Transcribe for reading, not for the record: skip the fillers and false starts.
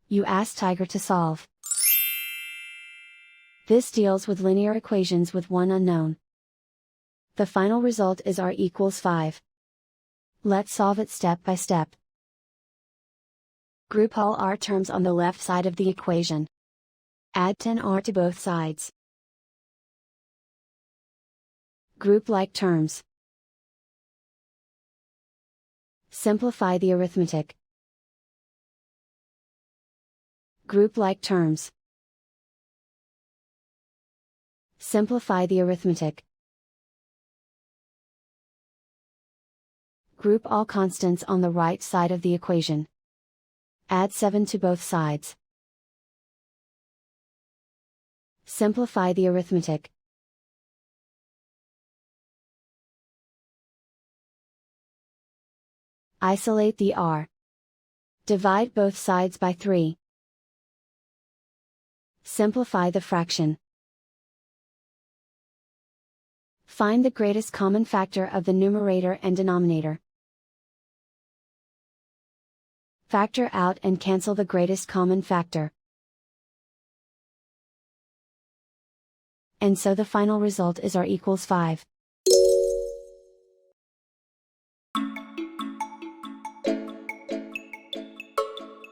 You ask Tiger to solve. This deals with linear equations with one unknown. The final result is r equals 5. Let's solve it step by step. Group all r terms on the left side of the equation. Add 10r to both sides. Group like terms. Simplify the arithmetic. Group like terms. Simplify the arithmetic. Group all constants on the right side of the equation. Add 7 to both sides. Simplify the arithmetic. Isolate the r. Divide both sides by 3. Simplify the fraction. Find the greatest common factor of the numerator and denominator. Factor out and cancel the greatest common factor. And so the final result is r equals 5.